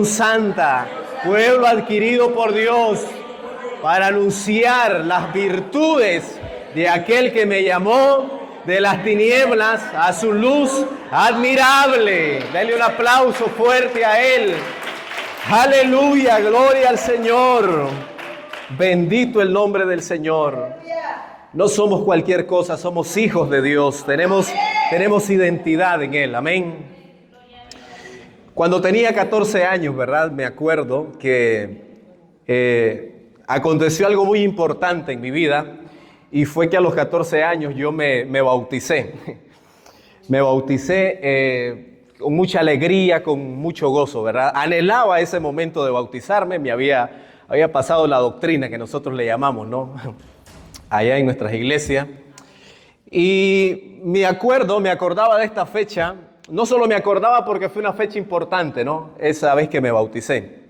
Santa, pueblo adquirido por Dios, para anunciar las virtudes de aquel que me llamó de las tinieblas a su luz admirable. Dale un aplauso fuerte a Él. Aleluya, gloria al Señor. Bendito el nombre del Señor. No somos cualquier cosa, somos hijos de Dios. Tenemos identidad en Él. Amén. Cuando tenía 14 años, ¿verdad? Me acuerdo que aconteció algo muy importante en mi vida y fue que a los 14 años yo me bauticé. Me bauticé con mucha alegría, con mucho gozo, ¿verdad? Anhelaba ese momento de bautizarme, me había pasado la doctrina que nosotros le llamamos, ¿no? Allá en nuestras iglesias. Y me acordaba de esta fecha. No solo me acordaba porque fue una fecha importante, ¿no? Esa vez que me bauticé.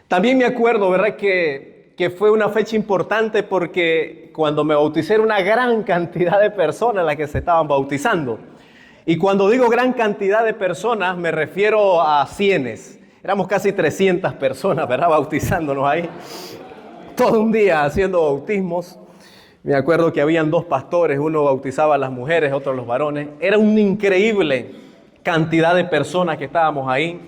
También me acuerdo, ¿verdad? Que fue una fecha importante porque cuando me bauticé era una gran cantidad de personas las que se estaban bautizando. Y cuando digo gran cantidad de personas, me refiero a cienes. Éramos casi 300 personas, ¿verdad? Bautizándonos ahí. Todo un día haciendo bautismos. Me acuerdo que habían 2 pastores, uno bautizaba a las mujeres, otro a los varones. Era una increíble cantidad de personas que estábamos ahí.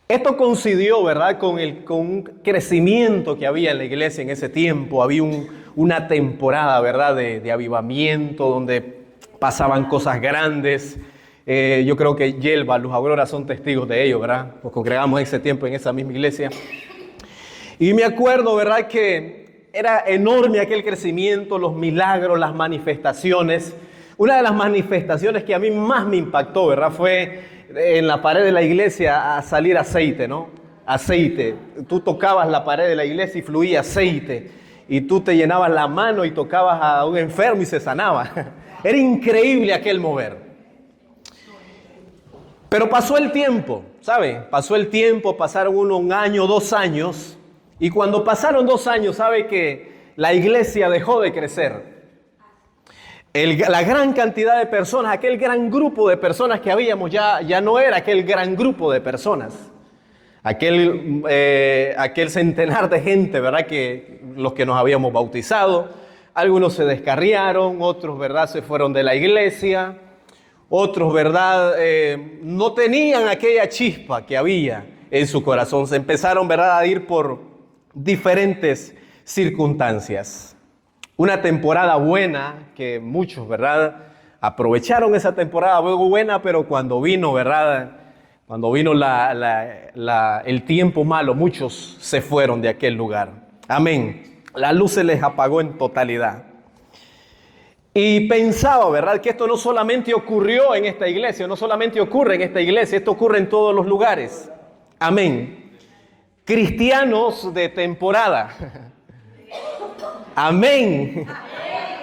Esto coincidió, ¿verdad?, con un crecimiento que había en la iglesia en ese tiempo. Había una temporada, ¿verdad?, de avivamiento donde pasaban cosas grandes. Yo creo que Yelva, Luz Aurora son testigos de ello, ¿verdad? Nos congregamos ese tiempo en esa misma iglesia. Y me acuerdo, ¿verdad?, que era enorme aquel crecimiento, los milagros, las manifestaciones. Una de las manifestaciones que a mí más me impactó, ¿verdad?, fue en la pared de la iglesia a salir aceite, ¿no? Aceite. Tú tocabas la pared de la iglesia y fluía aceite. Y tú te llenabas la mano y tocabas a un enfermo y se sanaba. Era increíble aquel mover. Pero pasó el tiempo, ¿sabe? Pasó el tiempo, pasaron un año, 2 años. Y cuando pasaron 2 años, ¿sabe que la iglesia dejó de crecer? La gran cantidad de personas, aquel gran grupo de personas que habíamos, ya no era aquel gran grupo de personas. Aquel centenar de gente, ¿verdad?, que los que nos habíamos bautizado. Algunos se descarriaron, otros, ¿verdad?, se fueron de la iglesia. Otros, ¿verdad?, no tenían aquella chispa que había en su corazón. Se empezaron, ¿verdad?, a ir por diferentes circunstancias. Una temporada buena que muchos, ¿verdad?, aprovecharon esa temporada buena, pero cuando vino, ¿verdad?, cuando vino el tiempo malo, muchos se fueron de aquel lugar. Amén. La luz se les apagó en totalidad. Y pensaba, ¿verdad?, que esto no solamente ocurrió en esta iglesia, no solamente ocurre en esta iglesia, esto ocurre en todos los lugares. Amén. Cristianos de temporada. Amén.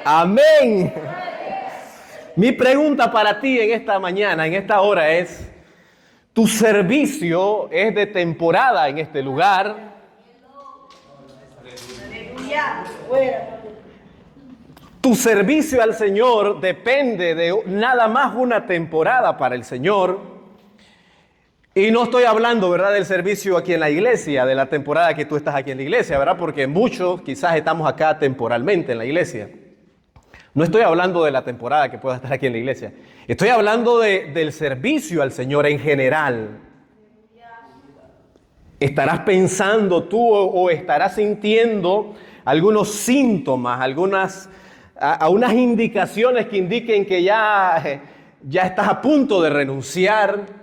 Amén. Mi pregunta para ti en esta mañana, en esta hora es, ¿tu servicio es de temporada en este lugar? Tu servicio al Señor depende de nada más una temporada para el Señor. Y no estoy hablando, ¿verdad?, del servicio aquí en la iglesia, de la temporada que tú estás aquí en la iglesia, ¿verdad? Porque muchos quizás estamos acá temporalmente en la iglesia. No estoy hablando de la temporada que puedas estar aquí en la iglesia. Estoy hablando del servicio al Señor en general. ¿Estarás pensando tú o estarás sintiendo algunos síntomas, algunas indicaciones que indiquen que ya estás a punto de renunciar?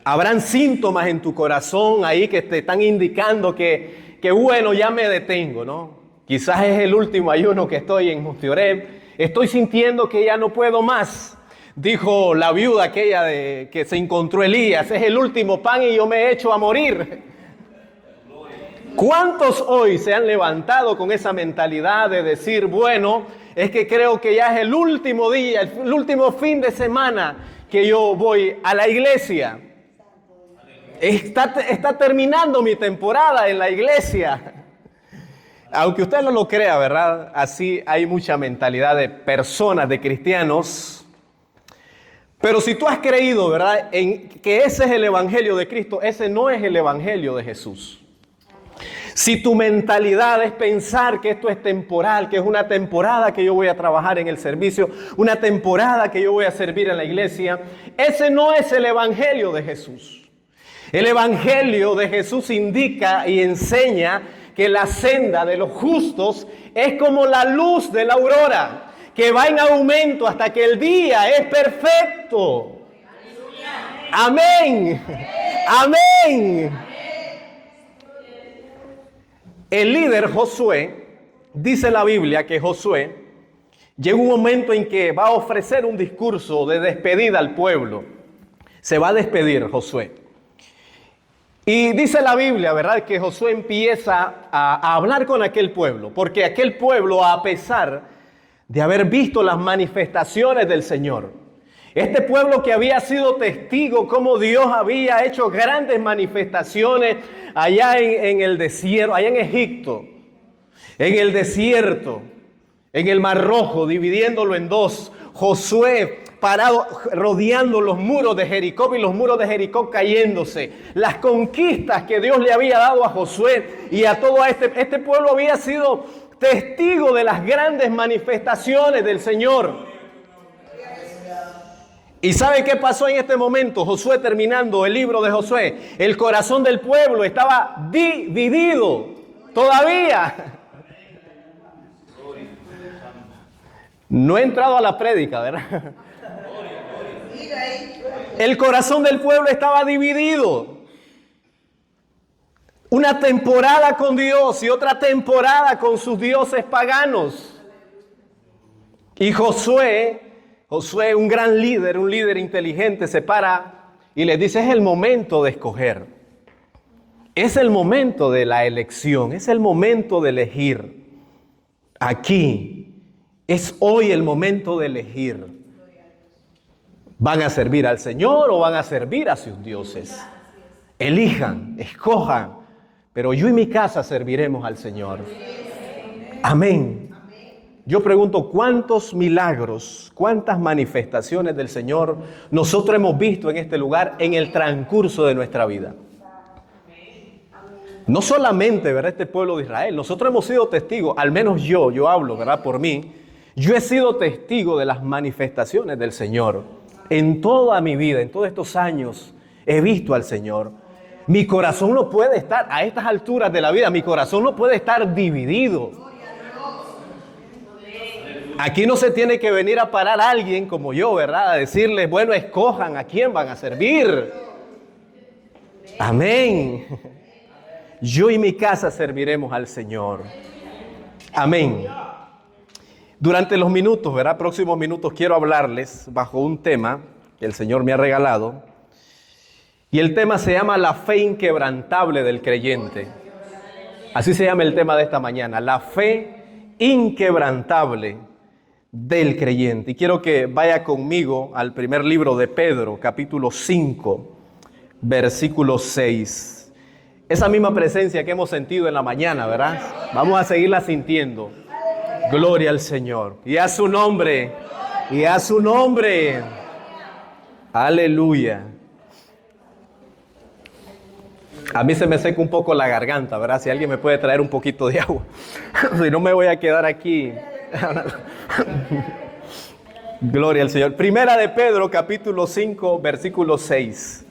Habrán síntomas en tu corazón ahí que te están indicando que bueno, ya me detengo, ¿no? Quizás es el último ayuno que estoy en Monteoreb. Estoy sintiendo que ya no puedo más. Dijo la viuda aquella que se encontró Elías, es el último pan y yo me echo a morir. ¿Cuántos hoy se han levantado con esa mentalidad de decir, bueno, es que creo que ya es el último día, el último fin de semana que yo voy a la iglesia? Está terminando mi temporada en la iglesia. Aunque usted no lo crea, ¿verdad? Así hay mucha mentalidad de personas, de cristianos. Pero si tú has creído, ¿verdad?, en que ese es el evangelio de Cristo, ese no es el evangelio de Jesús. Si tu mentalidad es pensar que esto es temporal, que es una temporada que yo voy a trabajar en el servicio, una temporada que yo voy a servir en la iglesia, ese no es el evangelio de Jesús. El evangelio de Jesús indica y enseña que la senda de los justos es como la luz de la aurora, que va en aumento hasta que el día es perfecto. Amén. Amén. El líder Josué, dice la Biblia que Josué llega un momento en que va a ofrecer un discurso de despedida al pueblo. Se va a despedir Josué. Y dice la Biblia, ¿verdad?, que Josué empieza a hablar con aquel pueblo, porque aquel pueblo, a pesar de haber visto las manifestaciones del Señor, este pueblo que había sido testigo cómo Dios había hecho grandes manifestaciones allá en el desierto, allá en Egipto, en el desierto, en el Mar Rojo, dividiéndolo en dos. Josué parado, rodeando los muros de Jericó y los muros de Jericó cayéndose. Las conquistas que Dios le había dado a Josué y a todo este pueblo había sido testigo de las grandes manifestaciones del Señor. ¿Y sabe qué pasó en este momento? Josué, terminando el libro de Josué, el corazón del pueblo estaba dividido todavía. No he entrado a la prédica, ¿verdad? El corazón del pueblo estaba dividido. Una temporada con Dios y otra temporada con sus dioses paganos. Y Josué, un gran líder, un líder inteligente, se para y les dice: es el momento de escoger. Es el momento de la elección, es el momento de elegir. Aquí es hoy el momento de elegir. ¿Van a servir al Señor o van a servir a sus dioses? Elijan, escojan, pero yo y mi casa serviremos al Señor. Amén. Yo pregunto, ¿cuántos milagros, cuántas manifestaciones del Señor nosotros hemos visto en este lugar en el transcurso de nuestra vida? No solamente, ¿verdad?, este pueblo de Israel, nosotros hemos sido testigos, al menos yo hablo, ¿verdad?, por mí. Yo he sido testigo de las manifestaciones del Señor. En toda mi vida, en todos estos años, he visto al Señor. Mi corazón no puede estar, a estas alturas de la vida, mi corazón no puede estar dividido. Aquí no se tiene que venir a parar a alguien como yo, ¿verdad?, a decirles: bueno, escojan a quién van a servir. Amén. Yo y mi casa serviremos al Señor. Amén. Durante los minutos, ¿verdad?, próximos minutos, quiero hablarles bajo un tema que el Señor me ha regalado. Y el tema se llama la fe inquebrantable del creyente. Así se llama el tema de esta mañana, la fe inquebrantable del creyente. Y quiero que vaya conmigo al primer libro de Pedro, capítulo 5, versículo 6. Esa misma presencia que hemos sentido en la mañana, ¿verdad? Vamos a seguirla sintiendo. Gloria al Señor. Y a su nombre. Y a su nombre. Aleluya. A mí se me seca un poco la garganta, ¿verdad? Si alguien me puede traer un poquito de agua. Si no, me voy a quedar aquí. Gloria al Señor. Primera de Pedro, capítulo 5, versículo 6.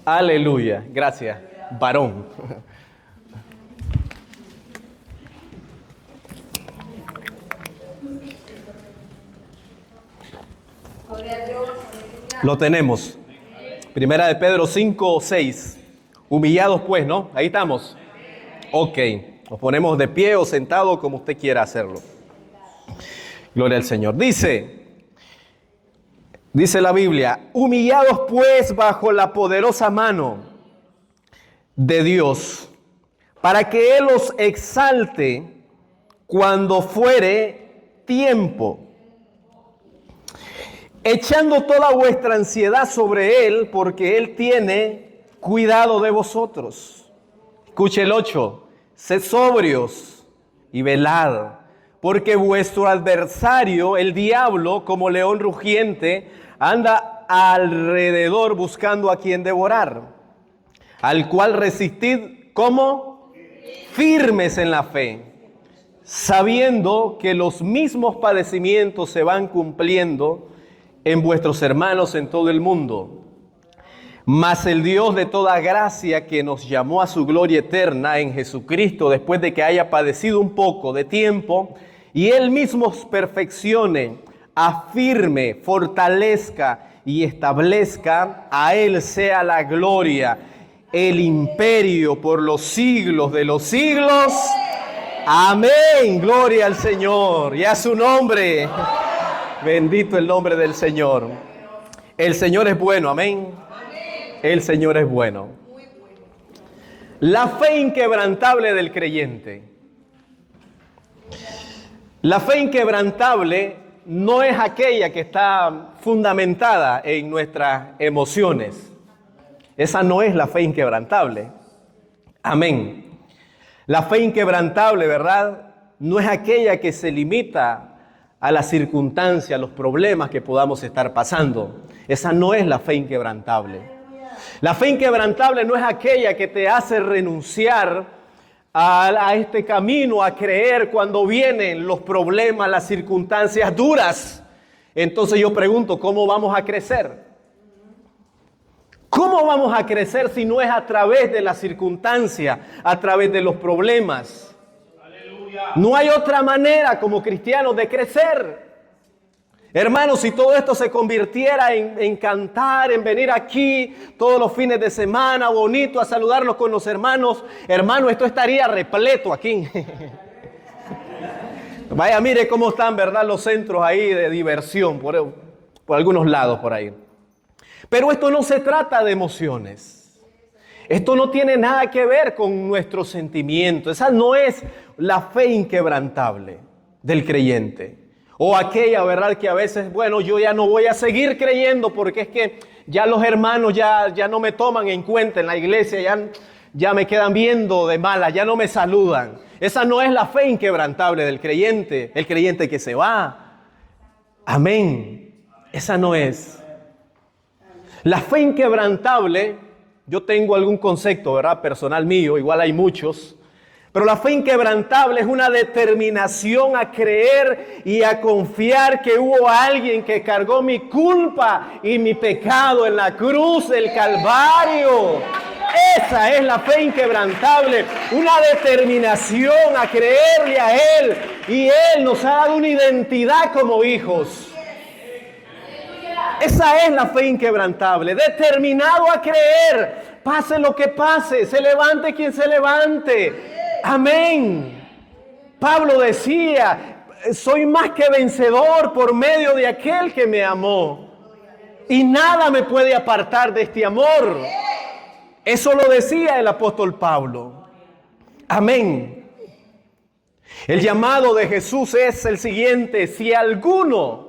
Aleluya. Gracias, varón. Lo tenemos. Primera de Pedro 5, 6. Humillados pues, ¿no? Ahí estamos. Ok. Nos ponemos de pie o sentado como usted quiera hacerlo. Gloria al Señor. Dice la Biblia: humillados pues bajo la poderosa mano de Dios, para que Él os exalte cuando fuere tiempo, echando toda vuestra ansiedad sobre Él, porque Él tiene cuidado de vosotros. Escuche el 8. Sed sobrios y velad, porque vuestro adversario, el diablo, como león rugiente, anda alrededor buscando a quien devorar, al cual resistid, ¿cómo? Firmes en la fe, sabiendo que los mismos padecimientos se van cumpliendo en vuestros hermanos en todo el mundo. Mas el Dios de toda gracia, que nos llamó a su gloria eterna en Jesucristo, después de que haya padecido un poco de tiempo, y Él mismo os perfeccione, afirme, fortalezca y establezca, a Él sea la gloria, el imperio por los siglos de los siglos. Amén. Gloria al Señor y a su nombre. Bendito el nombre del Señor. El Señor es bueno. Amén. El Señor es bueno. La fe inquebrantable del creyente. La fe inquebrantable no es aquella que está fundamentada en nuestras emociones. Esa no es la fe inquebrantable. Amén. La fe inquebrantable, ¿verdad? No es aquella que se limita a las circunstancias, a los problemas que podamos estar pasando. Esa no es la fe inquebrantable. La fe inquebrantable no es aquella que te hace renunciar a este camino, a creer cuando vienen los problemas, las circunstancias duras. Entonces yo pregunto, ¿cómo vamos a crecer? ¿Cómo vamos a crecer si no es a través de las circunstancias, a través de los problemas? Aleluya. No hay otra manera como cristianos de crecer. Hermanos, si todo esto se convirtiera en cantar, en venir aquí todos los fines de semana, bonito, a saludarnos con los hermanos, hermano, esto estaría repleto aquí. Vaya, mire cómo están, ¿verdad? Los centros ahí de diversión, por algunos lados por ahí. Pero esto no se trata de emociones. Esto no tiene nada que ver con nuestros sentimientos. Esa no es la fe inquebrantable del creyente. O aquella, ¿verdad? Que a veces, bueno, yo ya no voy a seguir creyendo porque es que ya los hermanos ya no me toman en cuenta en la iglesia, ya me quedan viendo de mala, ya no me saludan. Esa no es la fe inquebrantable del creyente, el creyente que se va. Amén. Esa no es. La fe inquebrantable, yo tengo algún concepto, ¿verdad? Personal mío, igual hay muchos. Pero la fe inquebrantable es una determinación a creer y a confiar que hubo alguien que cargó mi culpa y mi pecado en la cruz del Calvario. Esa es la fe inquebrantable, una determinación a creerle a Él. Y Él nos ha dado una identidad como hijos. Esa es la fe inquebrantable, determinado a creer, pase lo que pase, se levante quien se levante. Amén. Pablo decía, soy más que vencedor por medio de aquel que me amó. Y nada me puede apartar de este amor. Eso lo decía el apóstol Pablo. Amén. El llamado de Jesús es el siguiente: si alguno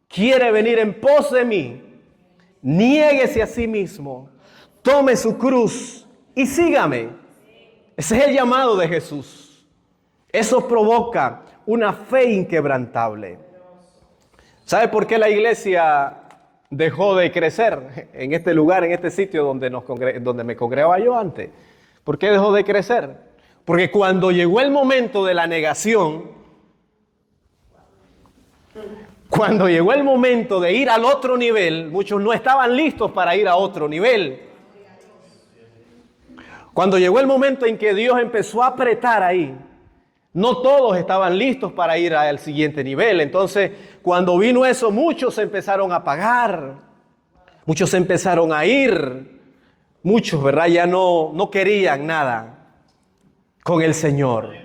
quiere venir en pos de mí, niéguese a sí mismo, tome su cruz y sígame. Ese es el llamado de Jesús. Eso provoca una fe inquebrantable. ¿Sabe por qué la iglesia dejó de crecer en este lugar, en este sitio donde me congregaba yo antes? ¿Por qué dejó de crecer? Porque cuando llegó el momento de la negación, cuando llegó el momento de ir al otro nivel, muchos no estaban listos para ir a otro nivel. Cuando llegó el momento en que Dios empezó a apretar ahí, no todos estaban listos para ir al siguiente nivel. Entonces, cuando vino eso, muchos empezaron a pagar, muchos empezaron a ir, muchos, ¿verdad? Ya no querían nada con el Señor.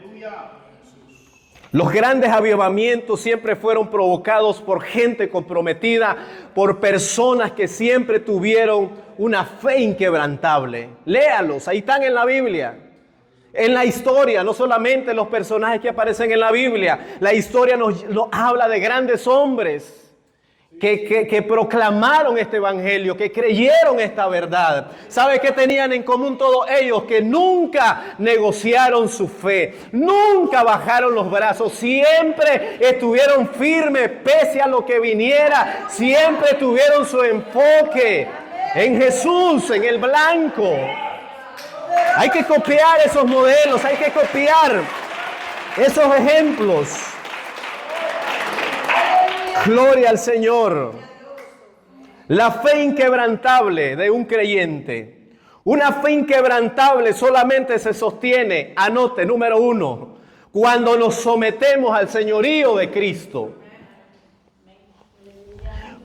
Los grandes avivamientos siempre fueron provocados por gente comprometida, por personas que siempre tuvieron una fe inquebrantable. Léalos, ahí están en la Biblia. En la historia, no solamente los personajes que aparecen en la Biblia, la historia nos habla de grandes hombres que proclamaron este evangelio, que creyeron esta verdad. ¿Sabe qué tenían en común todos ellos? Que nunca negociaron su fe, nunca bajaron los brazos, siempre estuvieron firmes pese a lo que viniera, siempre tuvieron su enfoque en Jesús, en el blanco. Hay que copiar esos modelos, hay que copiar esos ejemplos. Gloria al Señor. La fe inquebrantable de un creyente. Una fe inquebrantable solamente se sostiene, anote, número 1, cuando nos sometemos al señorío de Cristo.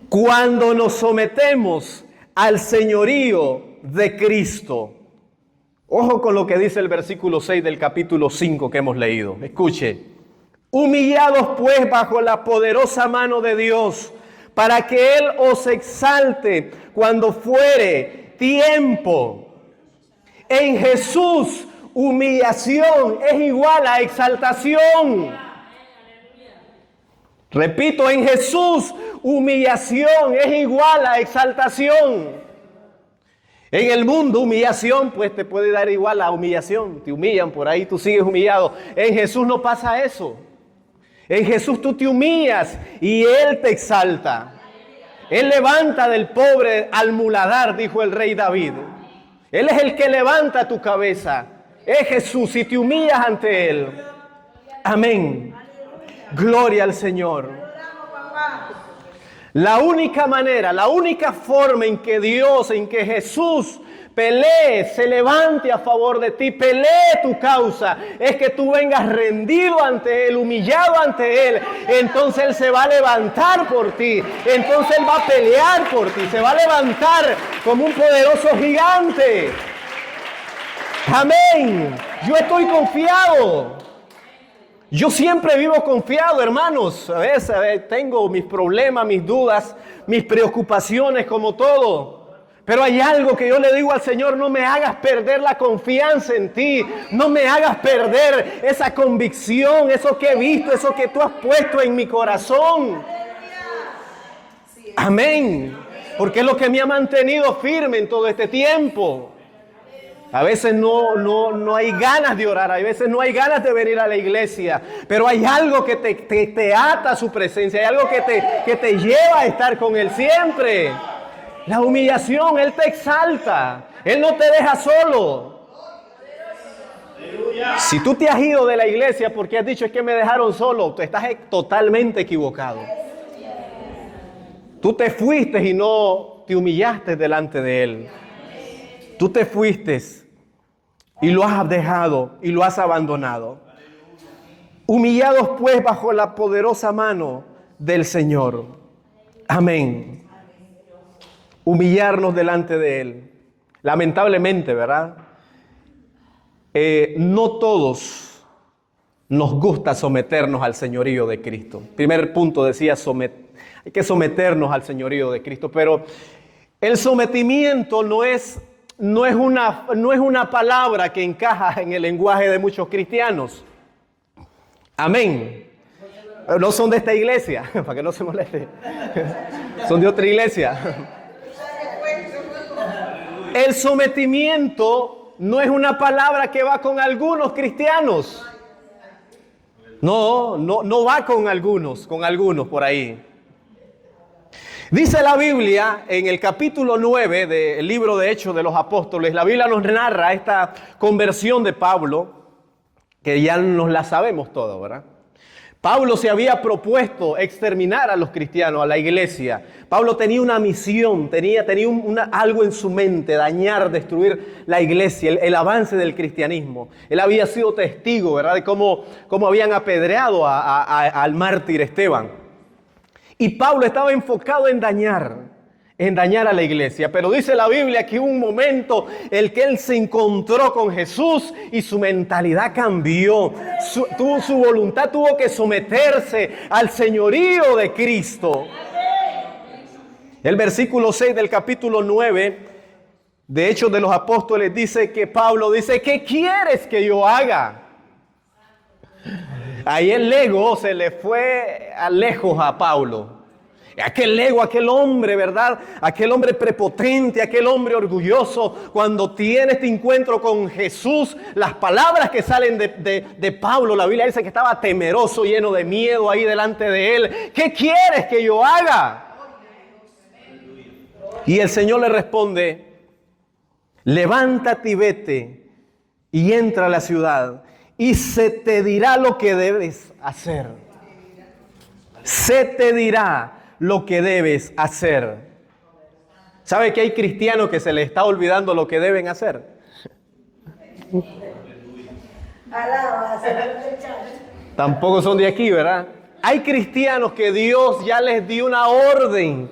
Cuando nos sometemos al señorío de Cristo. Ojo con lo que dice el versículo 6 del capítulo 5 que hemos leído. Escuche. Humillados pues bajo la poderosa mano de Dios, para que Él os exalte cuando fuere tiempo. En Jesús, humillación es igual a exaltación. Repito, en Jesús, humillación es igual a exaltación. En el mundo, humillación, pues te puede dar igual a humillación. Te humillan por ahí, tú sigues humillado. En Jesús no pasa eso. En Jesús tú te humillas y Él te exalta. Él levanta del pobre al muladar, dijo el rey David. Él es el que levanta tu cabeza. Es Jesús y te humillas ante Él. Amén. Gloria al Señor. La única manera, la única forma en que Dios, en que Jesús pelee, se levante a favor de ti, pelee tu causa, es que tú vengas rendido ante Él, humillado ante Él. Entonces Él se va a levantar por ti, entonces Él va a pelear por ti, se va a levantar como un poderoso gigante. Amén. Yo estoy confiado. Yo siempre vivo confiado, hermanos. A veces tengo mis problemas, mis dudas, mis preocupaciones como todo. Pero hay algo que yo le digo al Señor: no me hagas perder la confianza en ti. No me hagas perder esa convicción, eso que he visto, eso que tú has puesto en mi corazón. Amén. Porque es lo que me ha mantenido firme en todo este tiempo. A veces no hay ganas de orar, a veces no hay ganas de venir a la iglesia, pero hay algo que te ata a su presencia, hay algo que te lleva a estar con Él siempre. La humillación, Él te exalta, Él no te deja solo. Si tú te has ido de la iglesia porque has dicho: es que me dejaron solo, tú estás totalmente equivocado. Tú te fuiste y no te humillaste delante de Él. Tú te fuiste y lo has dejado y lo has abandonado. Humillados pues bajo la poderosa mano del Señor. Amén. Humillarnos delante de Él. Lamentablemente, ¿verdad? No todos nos gusta someternos al señorío de Cristo. Primer punto decía, hay que someternos al señorío de Cristo, pero el sometimiento no es una palabra que encaja en el lenguaje de muchos cristianos. Amén. No son de esta iglesia, para que no se moleste. Son de otra iglesia. El sometimiento no es una palabra que va con algunos cristianos. No va con algunos por ahí. Dice la Biblia en el capítulo 9 del libro de Hechos de los Apóstoles, la Biblia nos narra esta conversión de Pablo, que ya nos la sabemos todo, ¿verdad? Pablo se había propuesto exterminar a los cristianos, a la iglesia. Pablo tenía una misión, tenía algo en su mente: dañar, destruir la iglesia, el avance del cristianismo. Él había sido testigo, ¿verdad?, de cómo habían apedreado al mártir Esteban. Y Pablo estaba enfocado en dañar a la iglesia. Pero dice la Biblia que hubo un momento en el que él se encontró con Jesús y su mentalidad cambió. Su voluntad tuvo que someterse al señorío de Cristo. El versículo 6 del capítulo 9 de Hechos de los Apóstoles dice que Pablo dice: ¿qué quieres que yo haga? Ahí el ego se le fue lejos a Pablo. Aquel ego, aquel hombre, ¿verdad? Aquel hombre prepotente, aquel hombre orgulloso. Cuando tiene este encuentro con Jesús, las palabras que salen de Pablo, la Biblia dice que estaba temeroso, lleno de miedo ahí delante de él. ¿Qué quieres que yo haga? Y el Señor le responde: levántate y vete y entra a la ciudad y se te dirá lo que debes hacer. Se te dirá lo que debes hacer. ¿Sabe que hay cristianos que se les está olvidando lo que deben hacer? Tampoco son de aquí, ¿verdad? Hay cristianos que Dios ya les dio una orden.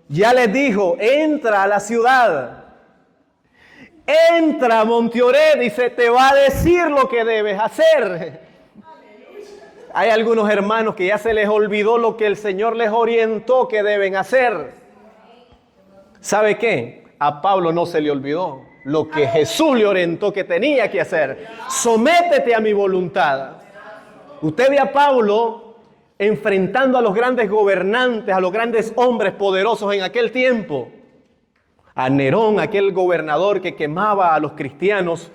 Ya les dijo: entra a la ciudad. Entra a Monteoret y se te va a decir lo que debes hacer. Hay algunos hermanos que ya se les olvidó lo que el Señor les orientó que deben hacer. ¿Sabe qué? A Pablo no se le olvidó lo que Jesús le orientó que tenía que hacer. Sométete a mi voluntad. Usted ve a Pablo enfrentando a los grandes gobernantes, a los grandes hombres poderosos en aquel tiempo. A Nerón, aquel gobernador que quemaba a los cristianos.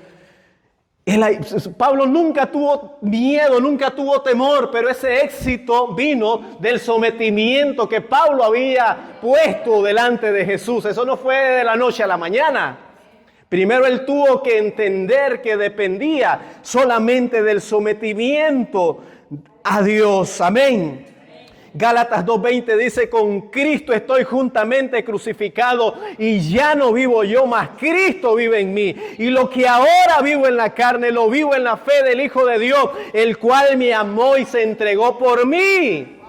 Pablo nunca tuvo miedo, nunca tuvo temor, pero ese éxito vino del sometimiento que Pablo había puesto delante de Jesús. Eso no fue de la noche a la mañana. Primero él tuvo que entender que dependía solamente del sometimiento a Dios. Amén. Gálatas 2:20 dice: con Cristo estoy juntamente crucificado y ya no vivo yo, mas Cristo vive en mí. Y lo que ahora vivo en la carne, lo vivo en la fe del Hijo de Dios, el cual me amó y se entregó por mí.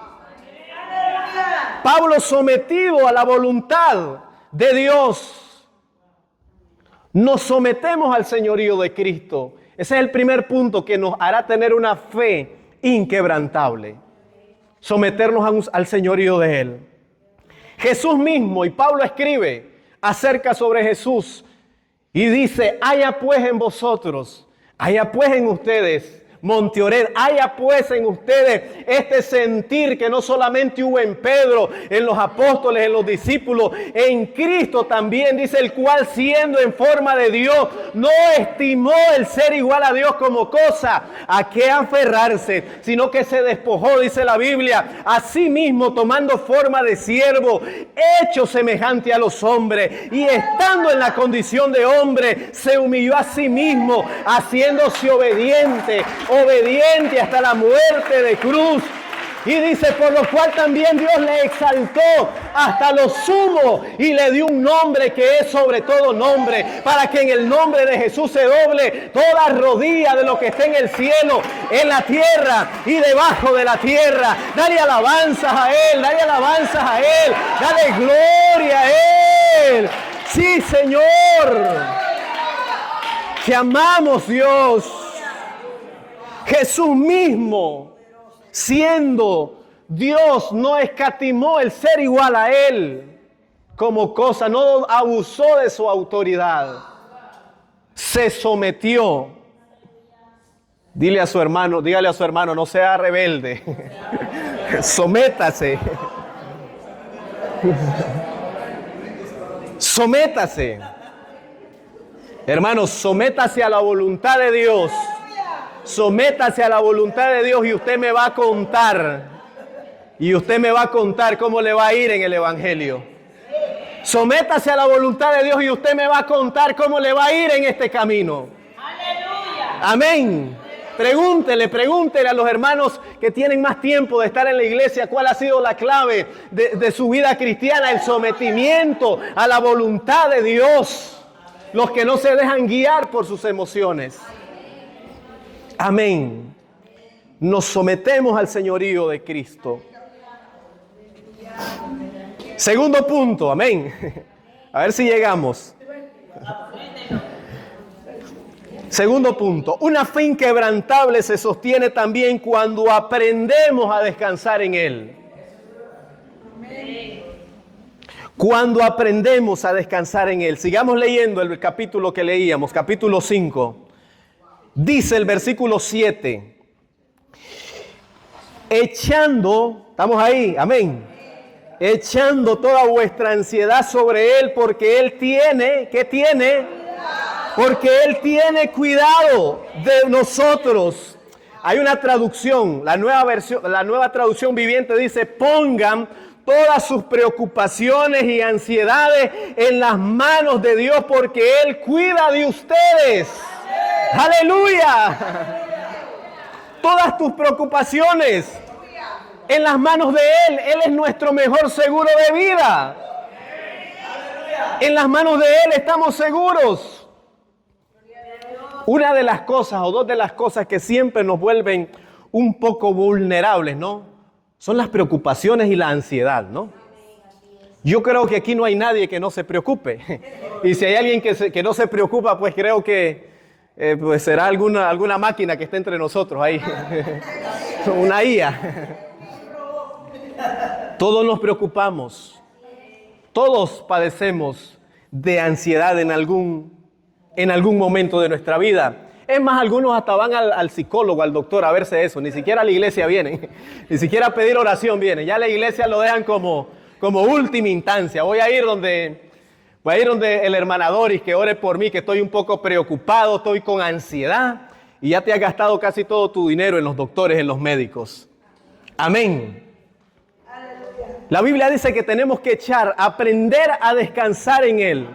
Pablo sometido a la voluntad de Dios. Nos sometemos al señorío de Cristo. Ese es el primer punto que nos hará tener una fe inquebrantable. Someternos al señorío de Él. Jesús mismo, y Pablo escribe acerca sobre Jesús y dice: haya pues en vosotros, haya pues en ustedes, Monteoret, haya pues en ustedes este sentir que no solamente hubo en Pedro, en los apóstoles, en los discípulos, en Cristo también, dice: el cual siendo en forma de Dios, no estimó el ser igual a Dios como cosa a que aferrarse, sino que se despojó, dice la Biblia, a sí mismo tomando forma de siervo, hecho semejante a los hombres, y estando en la condición de hombre, se humilló a sí mismo, haciéndose obediente hasta la muerte de cruz. Y dice: por lo cual también Dios le exaltó hasta lo sumo y le dio un nombre que es sobre todo nombre, para que en el nombre de Jesús se doble toda rodilla de lo que está en el cielo, en la tierra y debajo de la tierra. Dale alabanzas a Él, dale alabanzas a Él, dale gloria a Él. Sí, Señor, te amamos, Dios. Jesús mismo, siendo Dios, no escatimó el ser igual a Él como cosa, no abusó de su autoridad, se sometió. Dígale a su hermano, no sea rebelde, sométase. Sométase. Hermanos, sométase a la voluntad de Dios. Sométase a la voluntad de Dios y usted me va a contar. Y usted me va a contar cómo le va a ir en el Evangelio. Sométase a la voluntad de Dios y usted me va a contar cómo le va a ir en este camino. ¡Aleluya! Amén. Pregúntele a los hermanos que tienen más tiempo de estar en la iglesia cuál ha sido la clave de su vida cristiana, el sometimiento a la voluntad de Dios. Los que no se dejan guiar por sus emociones. Amén. Nos sometemos al señorío de Cristo. Segundo punto, amén. A ver si llegamos. Segundo punto, una fe inquebrantable se sostiene también cuando aprendemos a descansar en Él. Cuando aprendemos a descansar en Él. Sigamos leyendo el capítulo que leíamos, capítulo 5. Dice el versículo 7, echando, estamos ahí, amén, echando toda vuestra ansiedad sobre Él, porque Él tiene, ¿qué tiene? Porque Él tiene cuidado de nosotros. Hay una traducción, la nueva traducción viviente dice: pongan todas sus preocupaciones y ansiedades en las manos de Dios, porque Él cuida de ustedes. ¡Aleluya! Todas tus preocupaciones en las manos de Él. Él es nuestro mejor seguro de vida. En las manos de Él estamos seguros. Una de las cosas o dos de las cosas que siempre nos vuelven un poco vulnerables, ¿no? Son las preocupaciones y la ansiedad, ¿no? Yo creo que aquí no hay nadie que no se preocupe. Y si hay alguien que no se preocupa, pues creo que pues será alguna máquina que esté entre nosotros ahí. Una IA. Todos nos preocupamos. Todos padecemos de ansiedad en algún momento de nuestra vida. Es más, algunos hasta van al psicólogo, al doctor a verse eso. Ni siquiera a la iglesia vienen. Ni siquiera a pedir oración vienen. Ya la iglesia lo dejan como última instancia. Voy a ir donde el hermanadoris que ore por mí, que estoy un poco preocupado, estoy con ansiedad. Y ya te has gastado casi todo tu dinero en los doctores, en los médicos. Amén. La Biblia dice que tenemos que aprender a descansar en Él.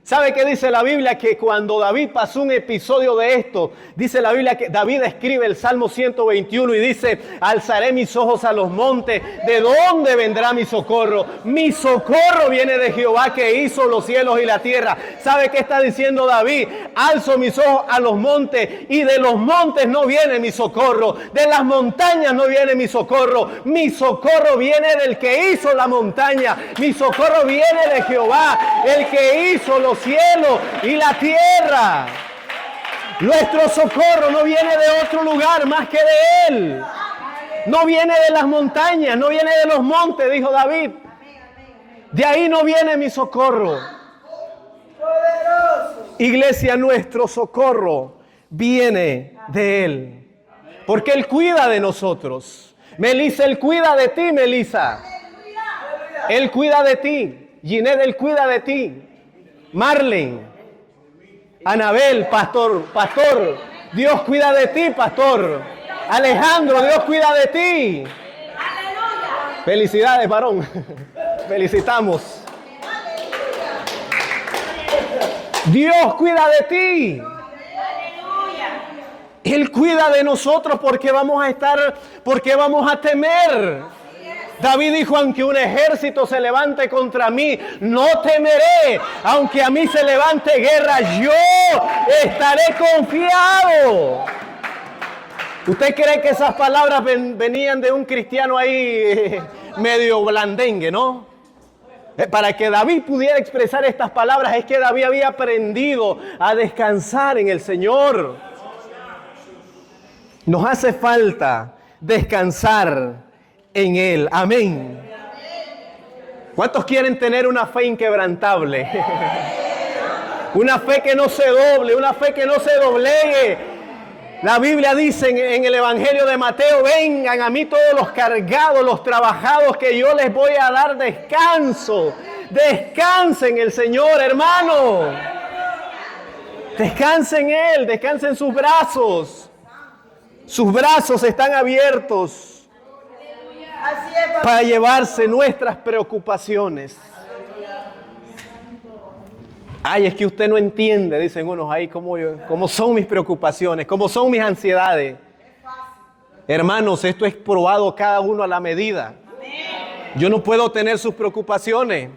¿Sabe qué dice la Biblia? Que cuando David pasó un episodio de esto, dice la Biblia que David escribe el Salmo 121 y dice: alzaré mis ojos a los montes, ¿de dónde vendrá mi socorro? Mi socorro viene de Jehová, que hizo los cielos y la tierra. ¿Sabe qué está diciendo David? Alzo mis ojos a los montes, y de los montes no viene mi socorro, de las montañas no viene mi socorro. Mi socorro viene del que hizo la montaña, mi socorro viene de Jehová, el que hizo los cielos y la tierra. Nuestro socorro no viene de otro lugar más que de Él. No viene de las montañas, no viene de los montes, dijo David. De ahí no viene mi socorro. Iglesia, nuestro socorro viene de Él, porque Él cuida de nosotros. Melissa, Él cuida de ti, Melissa. Él cuida de ti. Ginette, Él cuida de ti. Marlene, Anabel, pastor, Dios cuida de ti, pastor. Alejandro, Dios cuida de ti. Felicidades, varón. Felicitamos. Dios cuida de ti. Él cuida de nosotros porque vamos a temer. David dijo: aunque un ejército se levante contra mí, no temeré. Aunque a mí se levante guerra, yo estaré confiado. ¿Usted cree que esas palabras venían de un cristiano ahí medio blandengue, no? Para que David pudiera expresar estas palabras es que David había aprendido a descansar en el Señor. Nos hace falta descansar en Él. Amén. ¿Cuántos quieren tener una fe inquebrantable? Una fe que no se doble, una fe que no se doblegue. La Biblia dice en el Evangelio de Mateo: vengan a mí todos los cargados, los trabajados, que yo les voy a dar descanso. Descansen en el Señor, hermano. Descansen en Él, descansen en sus brazos. Sus brazos están abiertos para llevarse nuestras preocupaciones. Ay, es que usted no entiende, dicen unos ahí, cómo son mis preocupaciones, cómo son mis ansiedades. Hermanos, esto es probado cada uno a la medida. Yo no puedo tener sus preocupaciones,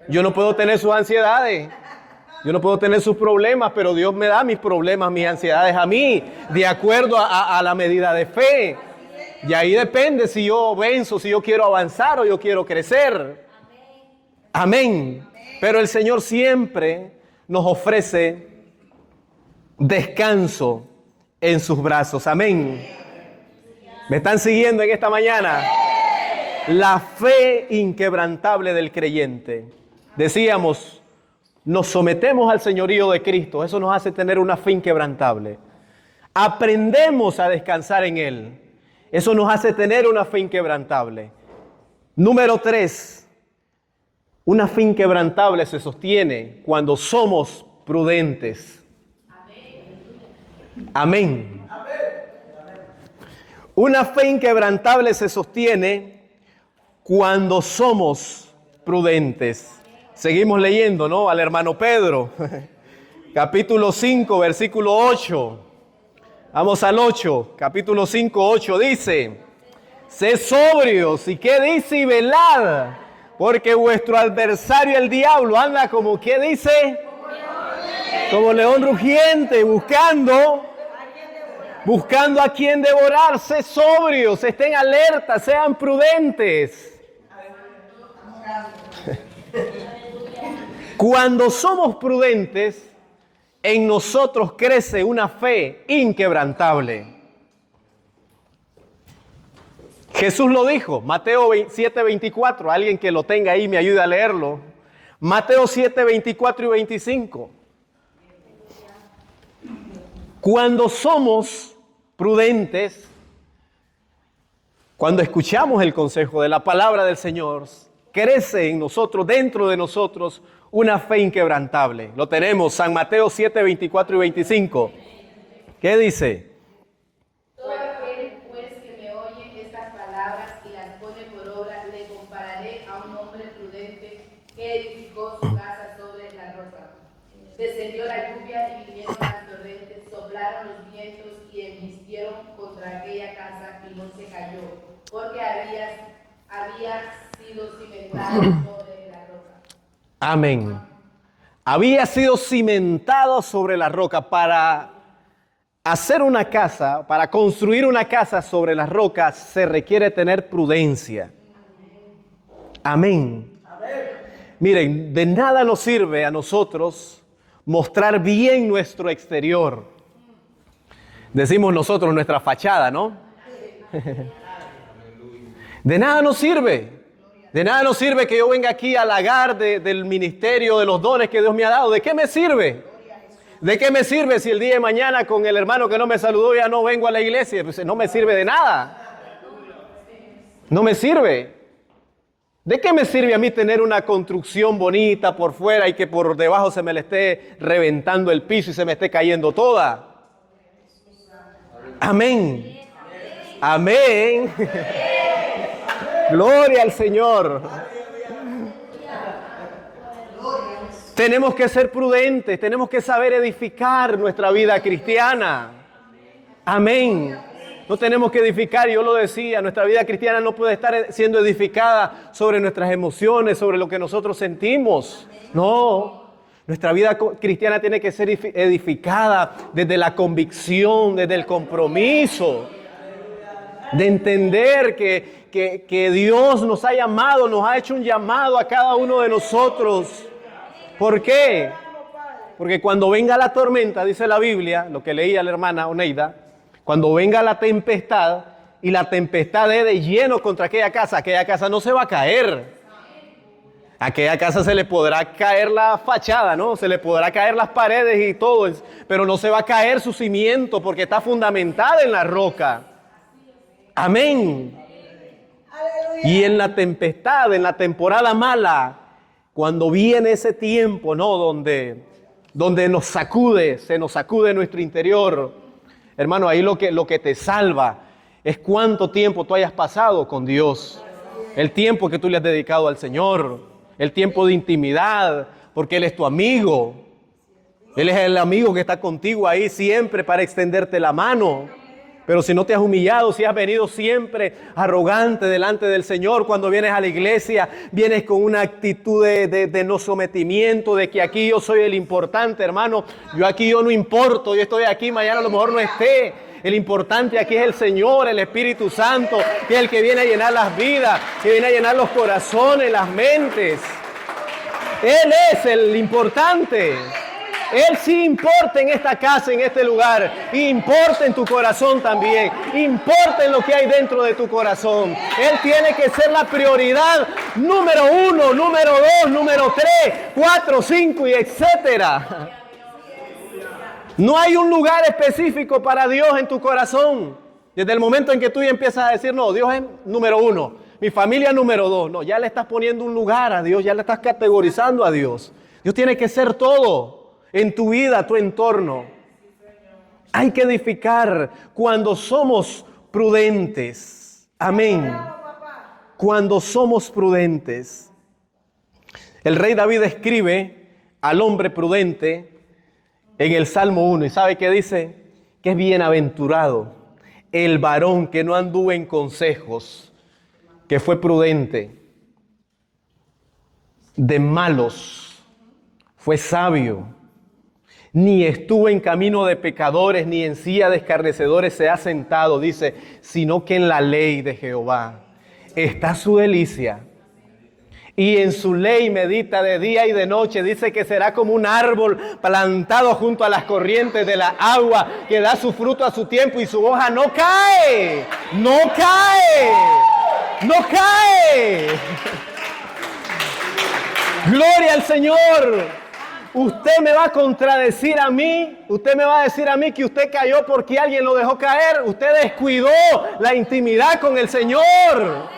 yo no puedo tener sus ansiedades, yo no puedo tener sus problemas, pero Dios me da mis problemas, mis ansiedades a mí, de acuerdo a la medida de fe. Y ahí depende si yo venzo, si yo quiero avanzar o yo quiero crecer. Amén. Pero el Señor siempre nos ofrece descanso en sus brazos. Amén. ¿Me están siguiendo en esta mañana? La fe inquebrantable del creyente. Decíamos, nos sometemos al señorío de Cristo. Eso nos hace tener una fe inquebrantable. Aprendemos a descansar en Él. Eso nos hace tener una fe inquebrantable. Número 3. Una fe inquebrantable se sostiene cuando somos prudentes. Amén. Una fe inquebrantable se sostiene cuando somos prudentes. Seguimos leyendo, ¿no? Al hermano Pedro, capítulo 5, versículo 8. Vamos al 8, capítulo 5, 8 dice: sed sobrios, ¿y qué dice? Y velad, porque vuestro adversario el diablo anda como, ¿qué dice? Como león rugiente, buscando a quien devorar. Sed sobrios, estén alertas, sean prudentes. Cuando somos prudentes, en nosotros crece una fe inquebrantable. Jesús lo dijo, Mateo 7:24, alguien que lo tenga ahí me ayude a leerlo. Mateo 7:24 y 25. Cuando somos prudentes, cuando escuchamos el consejo de la palabra del Señor, crece en nosotros, dentro de nosotros, una fe inquebrantable. Lo tenemos, San Mateo 7:24 y 25. ¿Qué dice? Todo aquel pues que me oye estas palabras y las pone por obra, le compararé a un hombre prudente que edificó su casa sobre la roca. Descendió la lluvia y vinieron las torrentes, soplaron los vientos y embistieron contra aquella casa y no se cayó, porque había sido cimentada sobre la roca. Amén. Había sido cimentado sobre la roca. Para hacer una casa, para construir una casa sobre las rocas, se requiere tener prudencia. Amén. Miren, de nada nos sirve a nosotros mostrar bien nuestro exterior. Decimos nosotros nuestra fachada, ¿no? De nada nos sirve. De nada nos sirve que yo venga aquí a halagar del ministerio, de los dones que Dios me ha dado. ¿De qué me sirve? ¿De qué me sirve si el día de mañana con el hermano que no me saludó ya no vengo a la iglesia? Pues no me sirve de nada. No me sirve. ¿De qué me sirve a mí tener una construcción bonita por fuera y que por debajo se me le esté reventando el piso y se me esté cayendo toda? Amén. Amén. Gloria al Señor. Tenemos que ser prudentes, tenemos que saber edificar nuestra vida cristiana. Amén. No tenemos que edificar, yo lo decía, nuestra vida cristiana no puede estar siendo edificada sobre nuestras emociones, sobre lo que nosotros sentimos. No, nuestra vida cristiana tiene que ser edificada desde la convicción, desde el compromiso, de entender que Dios nos ha llamado, nos ha hecho un llamado a cada uno de nosotros. ¿Por qué? Porque cuando venga la tormenta, dice la Biblia, lo que leía la hermana Oneida, cuando venga la tempestad y la tempestad es de lleno contra aquella casa no se va a caer. A aquella casa se le podrá caer la fachada, ¿no? Se le podrá caer las paredes y todo, pero no se va a caer su cimiento porque está fundamentada en la roca. Amén. Y en la tempestad, en la temporada mala, cuando viene ese tiempo, ¿no? Donde nos sacude, se nos sacude nuestro interior. Hermano, ahí lo que te salva es cuánto tiempo tú hayas pasado con Dios. El tiempo que tú le has dedicado al Señor. El tiempo de intimidad, porque Él es tu amigo. Él es el amigo que está contigo ahí siempre para extenderte la mano. Pero si no te has humillado, si has venido siempre arrogante delante del Señor, cuando vienes a la iglesia, vienes con una actitud de no sometimiento, de que aquí yo soy el importante, hermano. Yo no importo, yo estoy aquí, mañana a lo mejor no esté. El importante aquí es el Señor, el Espíritu Santo, que es el que viene a llenar las vidas, que viene a llenar los corazones, las mentes. Él es el importante. Él sí importa en esta casa, en este lugar. Importa en tu corazón también. Importa en lo que hay dentro de tu corazón. Él tiene que ser la prioridad número 1, número 2, número 3, 4, 5 y etcétera. No hay un lugar específico para Dios en tu corazón. Desde el momento en que tú ya empiezas a decir, no, Dios es número 1. mi familia número 2. No, ya le estás poniendo un lugar a Dios, ya le estás categorizando a Dios. Dios tiene que ser todo en tu vida, tu entorno. Hay que edificar cuando somos prudentes. Amén. Cuando somos prudentes. El rey David escribe al hombre prudente en el Salmo 1. ¿Y sabe qué dice? Que es bienaventurado el varón que no anduvo en consejos, que fue prudente, de malos, fue sabio, ni estuvo en camino de pecadores, ni en silla de escarnecedores se ha sentado, dice, sino que en la ley de Jehová está su delicia. Y en su ley medita de día y de noche. Dice que será como un árbol plantado junto a las corrientes de la agua, que da su fruto a su tiempo y su hoja no cae. No cae. No cae. Gloria al Señor. Usted me va a contradecir a mí. Usted me va a decir a mí que usted cayó porque alguien lo dejó caer. Usted descuidó la intimidad con el Señor.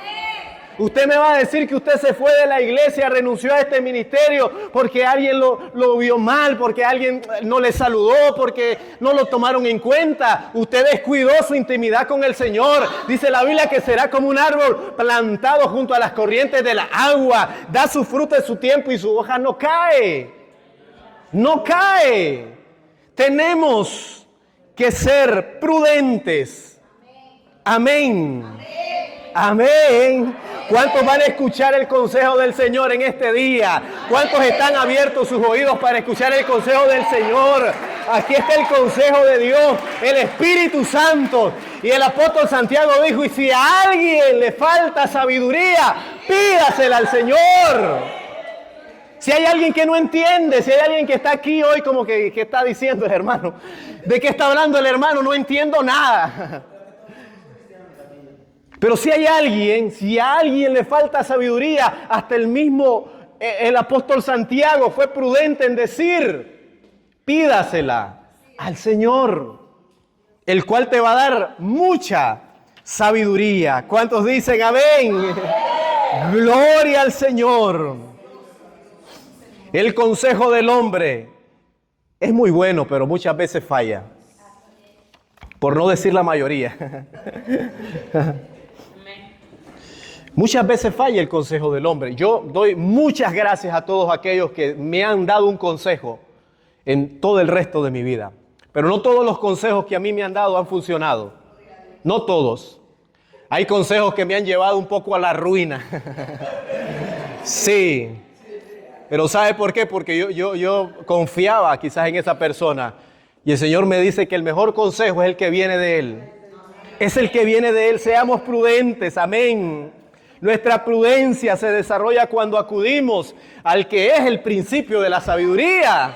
Usted me va a decir que usted se fue de la iglesia, renunció a este ministerio porque alguien lo vio mal, porque alguien no le saludó, porque no lo tomaron en cuenta. Usted descuidó su intimidad con el Señor. Dice la Biblia que será como un árbol plantado junto a las corrientes de la agua. Da su fruto en su tiempo y su hoja no cae. No cae. Tenemos que ser prudentes. Amén. Amén. ¿Cuántos van a escuchar el consejo del Señor en este día? ¿Cuántos están abiertos sus oídos para escuchar el consejo del Señor? Aquí está el consejo de Dios, el Espíritu Santo. Y el apóstol Santiago dijo, y si a alguien le falta sabiduría, pídasela al Señor. Si hay alguien que no entiende, si hay alguien que está aquí hoy como que está diciendo el hermano, ¿de qué está hablando el hermano? No entiendo nada. Pero si hay alguien, si a alguien le falta sabiduría, hasta el mismo el apóstol Santiago fue prudente en decir, pídasela al Señor, el cual te va a dar mucha sabiduría. ¿Cuántos dicen amén? Gloria al Señor. El consejo del hombre es muy bueno, pero muchas veces falla. Por no decir la mayoría. Muchas veces falla el consejo del hombre. Yo doy muchas gracias a todos aquellos que me han dado un consejo en todo el resto de mi vida. Pero no todos los consejos que a mí me han dado han funcionado. No todos. Hay consejos que me han llevado un poco a la ruina. Sí. Pero ¿sabe por qué? Porque yo confiaba quizás en esa persona. Y el Señor me dice que el mejor consejo es el que viene de Él. Es el que viene de Él. Seamos prudentes. Amén. Nuestra prudencia se desarrolla cuando acudimos al que es el principio de la sabiduría.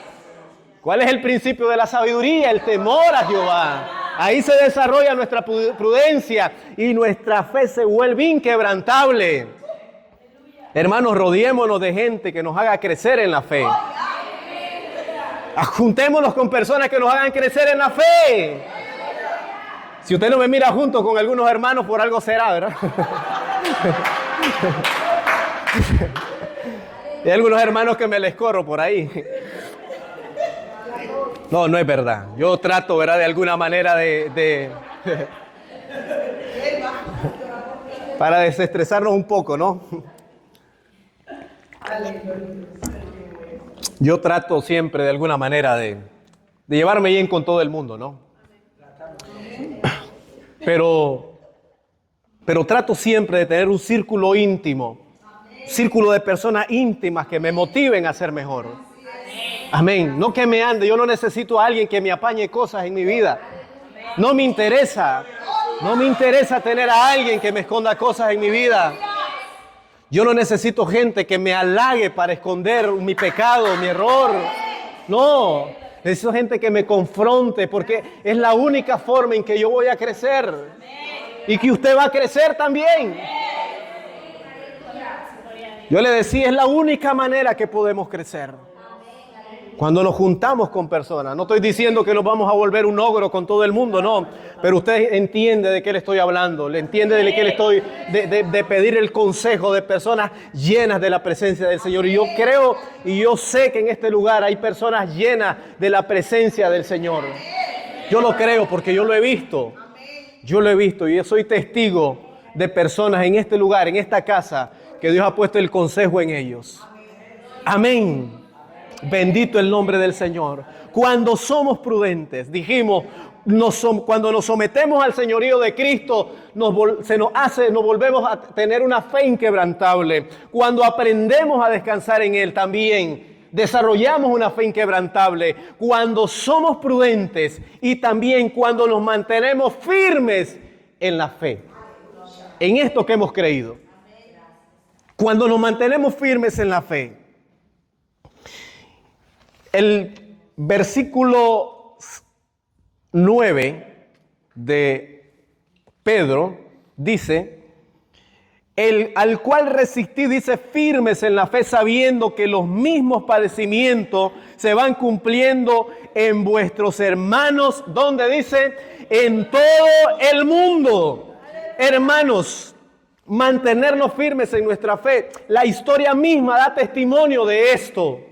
¿Cuál es el principio de la sabiduría? El temor a Jehová. Ahí se desarrolla nuestra prudencia y nuestra fe se vuelve inquebrantable. Hermanos, rodeémonos de gente que nos haga crecer en la fe. Juntémonos con personas que nos hagan crecer en la fe. Si usted no me mira junto con algunos hermanos, por algo será, ¿verdad? Hay algunos hermanos que me les corro por ahí. No, no es verdad. Yo trato, ¿verdad?, de alguna manera para desestresarnos un poco, ¿no? Yo trato siempre de alguna manera de llevarme bien con todo el mundo, ¿no? Pero trato siempre de tener un círculo íntimo, círculo de personas íntimas que me motiven a ser mejor. Amén. No que me ande. Yo no necesito a alguien que me apañe cosas en mi vida. No me interesa. No me interesa tener a alguien que me esconda cosas en mi vida. Yo no necesito gente que me halague para esconder mi pecado, mi error. No. Necesito gente que me confronte porque es la única forma en que yo voy a crecer. Y que usted va a crecer también. Yo le decía, es la única manera que podemos crecer. Cuando nos juntamos con personas, no estoy diciendo que nos vamos a volver un ogro con todo el mundo, no, pero usted entiende de qué le estoy hablando, le entiende de qué le estoy, de pedir el consejo de personas llenas de la presencia del Señor. Y yo creo y yo sé que en este lugar hay personas llenas de la presencia del Señor. Yo lo creo porque yo lo he visto y yo soy testigo de personas en este lugar, en esta casa, que Dios ha puesto el consejo en ellos. Amén. Bendito el nombre del Señor. Cuando somos prudentes, dijimos, cuando nos sometemos al señorío de Cristo, nos volvemos a tener una fe inquebrantable. Cuando aprendemos a descansar en Él, también desarrollamos una fe inquebrantable. Cuando somos prudentes y también cuando nos mantenemos firmes en la fe, en esto que hemos creído. Cuando nos mantenemos firmes en la fe. El versículo 9 de Pedro dice, al cual resistí, dice, firmes en la fe, sabiendo que los mismos padecimientos se van cumpliendo en vuestros hermanos, donde dice, en todo el mundo. Hermanos, mantenernos firmes en nuestra fe. La historia misma da testimonio de esto.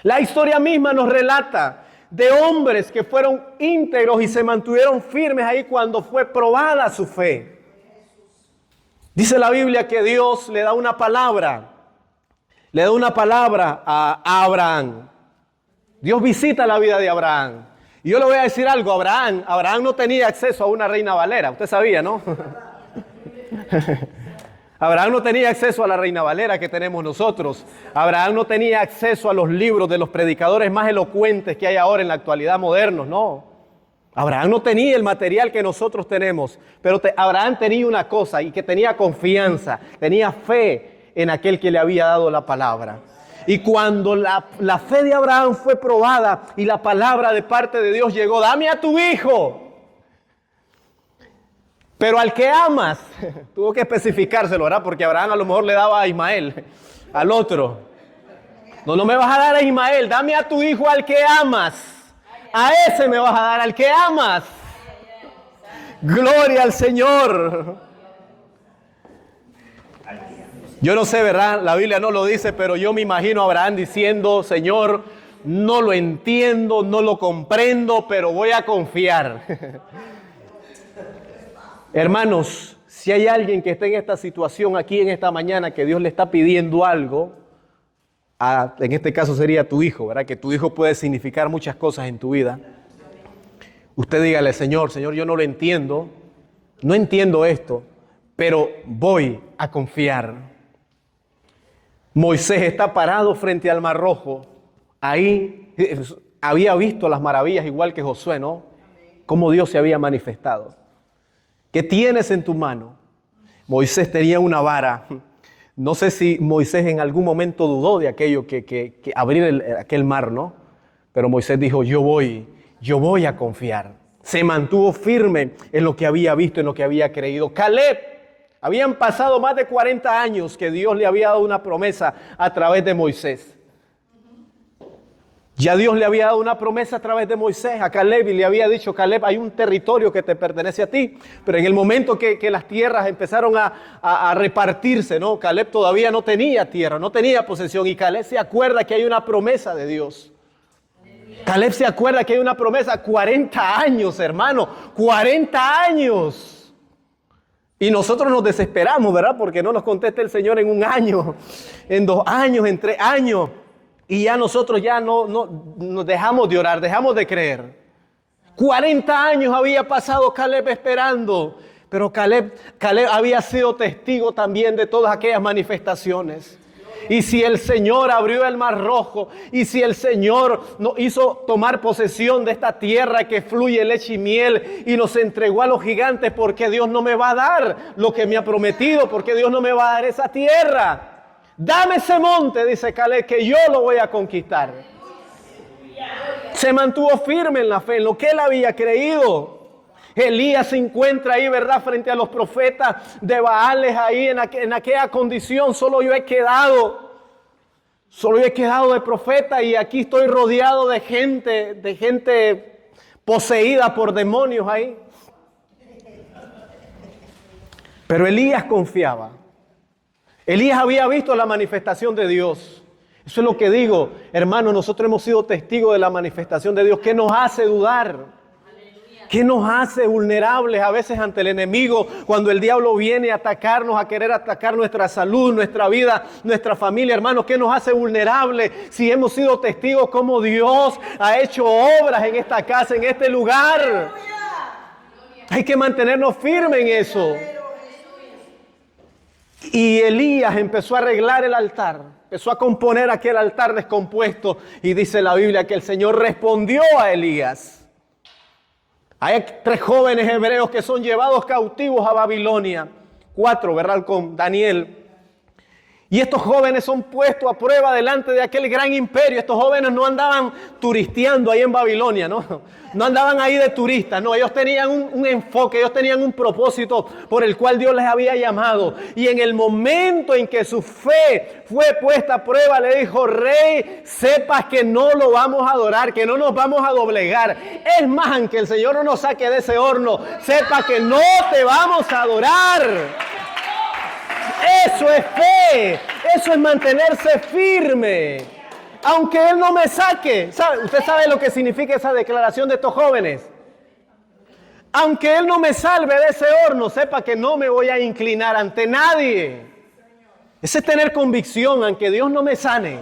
La historia misma nos relata de hombres que fueron íntegros y se mantuvieron firmes ahí cuando fue probada su fe. Dice la Biblia que Dios le da una palabra a Abraham. Dios visita la vida de Abraham. Y yo le voy a decir algo, Abraham no tenía acceso a una Reina Valera, usted sabía, ¿no? Abraham no tenía acceso a la Reina Valera que tenemos nosotros. Abraham no tenía acceso a los libros de los predicadores más elocuentes que hay ahora en la actualidad modernos, no. Abraham no tenía el material que nosotros tenemos, pero Abraham tenía una cosa, y que tenía confianza, tenía fe en aquel que le había dado la palabra. Y cuando la fe de Abraham fue probada y la palabra de parte de Dios llegó, dame a tu hijo. Pero al que amas, tuvo que especificárselo, ¿verdad? Porque Abraham a lo mejor le daba a Ismael, al otro. No me vas a dar a Ismael, dame a tu hijo al que amas. A ese me vas a dar, al que amas. Gloria al Señor. Yo no sé, ¿verdad? La Biblia no lo dice, pero yo me imagino a Abraham diciendo, Señor, no lo entiendo, no lo comprendo, pero voy a confiar. Hermanos, si hay alguien que esté en esta situación aquí en esta mañana, que Dios le está pidiendo algo, en este caso sería tu hijo, ¿verdad? Que tu hijo puede significar muchas cosas en tu vida. Usted dígale, Señor, yo no lo entiendo, no entiendo esto, pero voy a confiar. Moisés está parado frente al Mar Rojo. Ahí había visto las maravillas igual que Josué, ¿no? Cómo Dios se había manifestado. ¿Qué tienes en tu mano? Moisés tenía una vara. No sé si Moisés en algún momento dudó de aquello que abrir aquel mar, ¿no? Pero Moisés dijo, yo voy a confiar. Se mantuvo firme en lo que había visto, en lo que había creído. Caleb, habían pasado más de 40 años que Dios le había dado una promesa a través de Moisés. Ya Dios le había dado una promesa a través de Moisés a Caleb y le había dicho, Caleb, hay un territorio que te pertenece a ti. Pero en el momento que las tierras empezaron a repartirse, ¿no? Caleb todavía no tenía tierra, no tenía posesión. Y Caleb se acuerda que hay una promesa de Dios. Caleb se acuerda que hay una promesa, 40 años, hermano, 40 años. Y nosotros nos desesperamos, ¿verdad? Porque no nos contesta el Señor en un año, en 2 años, en 3 años. Y ya nosotros no dejamos de orar, dejamos de creer. 40 años había pasado Caleb esperando, pero Caleb había sido testigo también de todas aquellas manifestaciones. Y si el Señor abrió el Mar Rojo, y si el Señor nos hizo tomar posesión de esta tierra que fluye leche y miel, y nos entregó a los gigantes, ¿por qué Dios no me va a dar lo que me ha prometido? ¿Por qué Dios no me va a dar esa tierra? Dame ese monte, dice Caleb, que yo lo voy a conquistar. Se mantuvo firme en la fe, en lo que él había creído. Elías se encuentra ahí, ¿verdad? Frente a los profetas de Baales, ahí en aquella condición, solo yo he quedado. Solo he quedado de profeta y aquí estoy rodeado de gente poseída por demonios ahí. Pero Elías confiaba. Elías había visto la manifestación de Dios. Eso es lo que digo, hermano, nosotros hemos sido testigos de la manifestación de Dios. ¿Qué nos hace dudar? ¿Qué nos hace vulnerables a veces ante el enemigo cuando el diablo viene a atacarnos, a querer atacar nuestra salud, nuestra vida, nuestra familia? Hermanos, ¿qué nos hace vulnerables si hemos sido testigos como Dios ha hecho obras en esta casa, en este lugar? Hay que mantenernos firmes en eso. Y Elías empezó a arreglar el altar, empezó a componer aquel altar descompuesto y dice la Biblia que el Señor respondió a Elías. Hay 3 jóvenes hebreos que son llevados cautivos a Babilonia. 4, ¿verdad? Con Daniel. Y estos jóvenes son puestos a prueba delante de aquel gran imperio. Estos jóvenes no andaban turisteando ahí en Babilonia, ¿no? No andaban ahí de turistas, no. Ellos tenían un enfoque, ellos tenían un propósito por el cual Dios les había llamado. Y en el momento en que su fe fue puesta a prueba, le dijo: Rey, sepas que no lo vamos a adorar, que no nos vamos a doblegar. Es más, aunque el Señor no nos saque de ese horno, sepa que no te vamos a adorar. Eso es fe, eso es mantenerse firme. Aunque Él no me saque. ¿Usted sabe lo que significa esa declaración de estos jóvenes? Aunque Él no me salve de ese horno, sepa que no me voy a inclinar ante nadie. Ese es tener convicción, aunque Dios no me sane,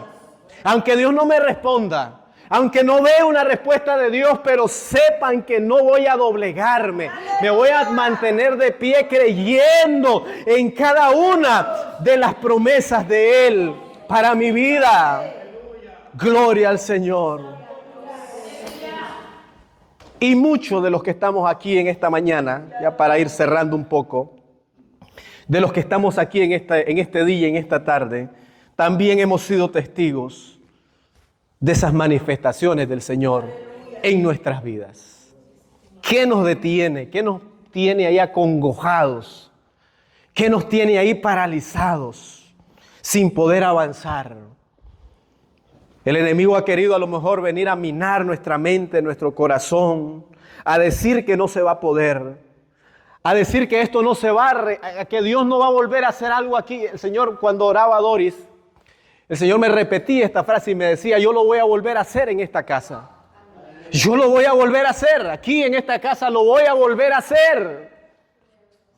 aunque Dios no me responda, aunque no vea una respuesta de Dios, pero sepan que no voy a doblegarme. Me voy a mantener de pie creyendo en cada una de las promesas de Él para mi vida. Gloria al Señor. Y muchos de los que estamos aquí en esta mañana, ya para ir cerrando un poco, de los que estamos aquí en este día, en esta tarde, también hemos sido testigos de esas manifestaciones del Señor en nuestras vidas. ¿Qué nos detiene? ¿Qué nos tiene ahí acongojados? ¿Qué nos tiene ahí paralizados sin poder avanzar? El enemigo ha querido a lo mejor venir a minar nuestra mente, nuestro corazón, a decir que no se va a poder, a decir que esto no se va a que Dios no va a volver a hacer algo aquí. El Señor, cuando oraba a Doris, el Señor me repetía esta frase y me decía: yo lo voy a volver a hacer en esta casa. Yo lo voy a volver a hacer. Aquí en esta casa lo voy a volver a hacer.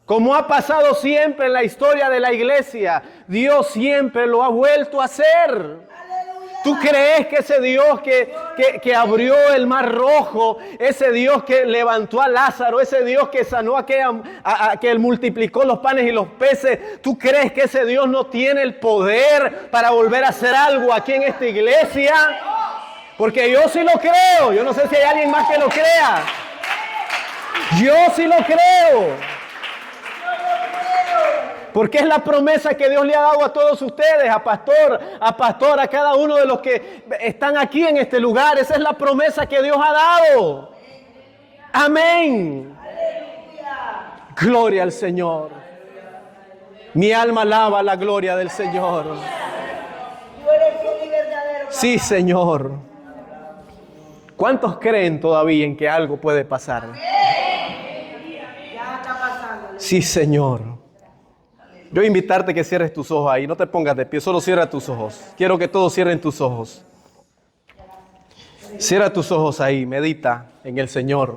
Como ha pasado siempre en la historia de la iglesia, Dios siempre lo ha vuelto a hacer. ¿Tú crees que ese Dios que abrió el mar rojo, ese Dios que levantó a Lázaro, ese Dios que sanó a que multiplicó los panes y los peces, tú crees que ese Dios no tiene el poder para volver a hacer algo aquí en esta iglesia? Porque yo sí lo creo. Yo no sé si hay alguien más que lo crea. Yo sí lo creo. Porque es la promesa que Dios le ha dado a todos ustedes, a pastor, a cada uno de los que están aquí en este lugar. Esa es la promesa que Dios ha dado. Amén. Gloria al Señor. Mi alma alaba la gloria del Señor. Sí, Señor. ¿Cuántos creen todavía en que algo puede pasar? Sí, Señor. Yo voy a invitarte a que cierres tus ojos ahí. No te pongas de pie, solo cierra tus ojos. Quiero que todos cierren tus ojos. Cierra tus ojos ahí, medita en el Señor.